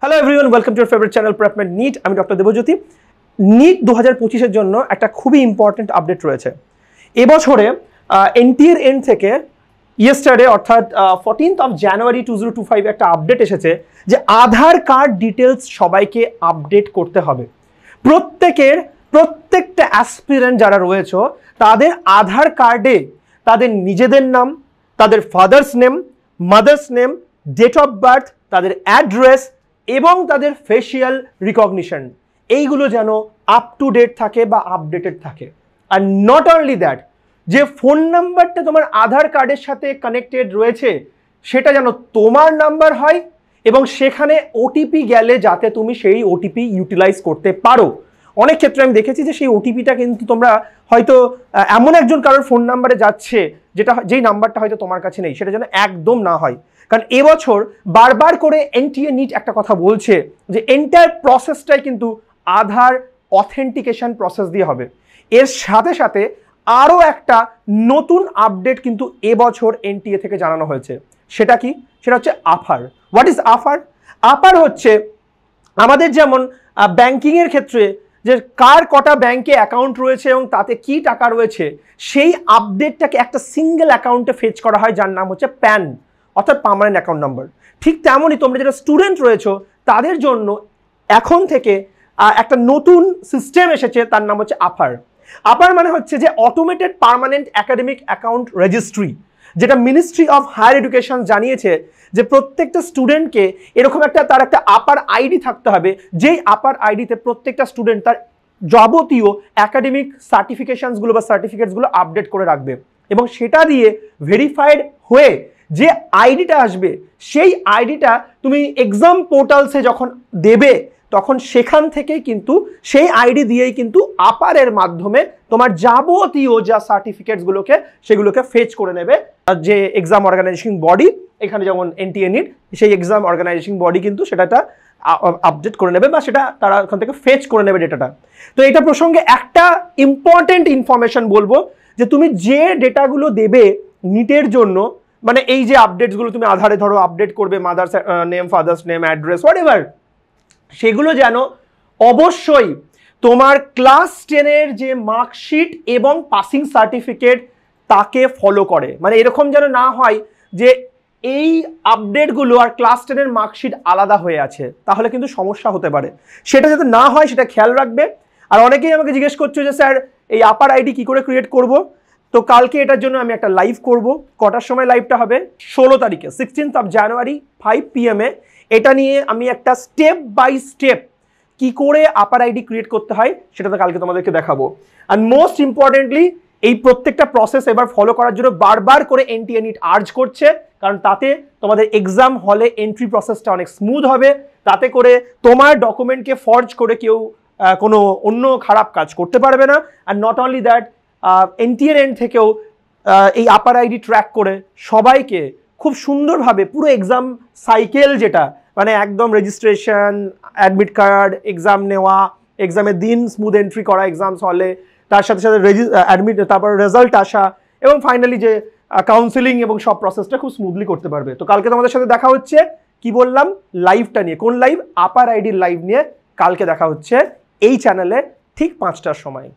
Hello everyone, welcome to your favourite channel Prepment NEET. আমি doctor Debjyoti. NEET 2025-এর জন্য একটা খুবই ইম্পর্টেন্ট আপডেট রয়েছে এবছরে। এনটিএর এন্ড থেকে ইয়েস্টারডে অর্থাৎ 14th of January 2025 একটা আপডেট এসেছে যে আধার কার্ড ডিটেলস সবাইকে আপডেট করতে হবে। প্রত্যেকটা অ্যাসপিরেন্ট যারা রয়েছে তাদের আধার কার্ডে তাদের নিজেদের নাম, তাদের father's name, mother's name, date of birth, তাদের অ্যাড্রেস এবং তাদের ফেশিয়াল রিকগনিশন এইগুলো যেন আপ টু ডেট থাকে বা আপডেটেড থাকে। আর নট অনলি দ্যাট, যে ফোন নাম্বারটা তোমার আধার কার্ডের সাথে কানেক্টেড রয়েছে সেটা যেন তোমার নাম্বার হয় এবং সেখানে ওটিপি গেলে যাতে তুমি সেই ওটিপি ইউটিলাইজ করতে পারো। অনেক ক্ষেত্রে আমি দেখেছি যে সেই ওটিপিটা কিন্তু তোমরা হয়তো এমন একজন কারোর ফোন নাম্বারে যাচ্ছে যেই নাম্বারটা হয়তো তোমার কাছে নেই, সেটা যেন একদম না হয়। কারণ এবছর বারবার করে এনটিএ নিট একটা কথা বলছে যে এন্টায়ার প্রসেসটাই কিন্তু আধার অথেন্টিকেশন প্রসেস দিয়ে হবে। এর সাথে সাথে আরও একটা নতুন আপডেট কিন্তু এবছর এনটিএ থেকে জানানো হয়েছে। সেটা কি? সেটা হচ্ছে আফার। What is আফার? আফার হচ্ছে আমাদের যেমন ব্যাংকিংয়ের ক্ষেত্রে যে কার কটা ব্যাংকে অ্যাকাউন্ট রয়েছে এবং তাতে কি টাকা রয়েছে সেই আপডেটটাকে একটা সিঙ্গেল অ্যাকাউন্টে ফেচ করা হয়, যার নাম হচ্ছে প্যান অর্থাৎ পার্মানেন্ট অ্যাকাউন্ট নাম্বার। ঠিক তেমনই তোমরা যারা স্টুডেন্ট রয়েছো তাদের জন্য এখন থেকে একটা নতুন সিস্টেম এসেছে, তার নাম হচ্ছে আফার। আফার মানে হচ্ছে যে automated permanent academic account registry, যেটা মিনিস্ট্রি অফ হায়ার এডুকেশন জানিয়েছে যে প্রত্যেকটা স্টুডেন্টকে এরকম তার একটা আপার আইডি থাকতে হবে, যেই আপার আইডিতে প্রত্যেকটা স্টুডেন্ট তার যাবতীয় একাডেমিক সার্টিফিকেশনসগুলো বা সার্টিফিকেটসগুলো আপডেট করে রাখবে এবং সেটা দিয়ে ভেরিফাইড হয়ে যে আইডিটা আসবে সেই আইডিটা তুমি এক্সাম পোর্টালসে যখন দেবে তখন সেখান থেকেই কিন্তু সেই আইডি দিয়েই কিন্তু আপারের মাধ্যমে তোমার যাবতীয় যা সার্টিফিকেটসগুলোকে সেগুলোকে ফেচ করে নেবে যে এক্সাম অর্গানাইজেশন বডি, এখানে যেমন এনটিএ নিট, সেই এক্সাম অর্গানাইজেশন বডি কিন্তু সেটা আপডেট করে নেবে বা সেটা তারা ওখান থেকে ফেচ করে নেবে ডেটাটা। তো এটা প্রসঙ্গে একটা ইম্পর্টেন্ট ইনফরমেশন বলবো যে তুমি যে ডেটাগুলো দেবে নিটের জন্য, মানে এই যে আপডেটসগুলো তুমি আধারে ধরো আপডেট করবে, mother's name, father's name, address, what ever, সেগুলো যেন অবশ্যই তোমার ক্লাস 10-এর যে মার্কশিট এবং পাসিং সার্টিফিকেট তাকে ফলো করে। মানে এরকম যেন না হয় যে এই আপডেটগুলো আর ক্লাস 10-এর মার্কশিট আলাদা হয়ে আছে, তাহলে কিন্তু সমস্যা হতে পারে। সেটা যাতে না হয় সেটা খেয়াল রাখবে। আর অনেকেই আমাকে জিজ্ঞেস করছো যে স্যার এই আপার আইডি কি করে ক্রিয়েট করব। তো কালকে এটার জন্য আমি একটা লাইভ করব। কটার সময় লাইভটা হবে? 16 তারিখে 16th of January 5 PM এটা নিয়ে আমি একটা স্টেপ বাই স্টেপ কি করে আপার আইডি ক্রিয়েট করতে হয় সেটা তো কালকে তোমাদেরকে দেখাবো। আর মোস্ট ইম্পর্টেন্টলি এই প্রত্যেকটা প্রসেস এবার ফলো করার জন্য বারবার করে এনটিএ নিট আর্জ করছে, কারণ তাতে তোমাদের এক্সাম হলে এন্ট্রি প্রসেসটা অনেক স্মুথ হবে। তাতে করে তোমার ডকুমেন্টকে ফর্জ করে কেউ কোনো অন্য খারাপ কাজ করতে পারবে না। আর নট অনলি দ্যাট, এনটিএর এন্ড থেকেও এই আপার আইডি ট্র্যাক করে সবাইকে খুব সুন্দরভাবে পুরো এক্সাম সাইকেল, যেটা মানে একদম রেজিস্ট্রেশন, অ্যাডমিট কার্ড, এক্সাম নেওয়া, এক্সামের দিন স্মুথ এন্ট্রি করা এক্সামস হলে, তার সাথে সাথে অ্যাডমিট, তারপর রেজাল্ট আসা এবং ফাইনালি যে কাউন্সিলিং এবং সব প্রসেসটা খুব স্মুথলি করতে পারবে। তো কালকে তোমাদের সাথে দেখা হচ্ছে, কি বললাম, লাইভটা নিয়ে। কোন লাইভ? আপার আইডির লাইভ নিয়ে কালকে দেখা হচ্ছে এই চ্যানেলে ঠিক 5টার সময়।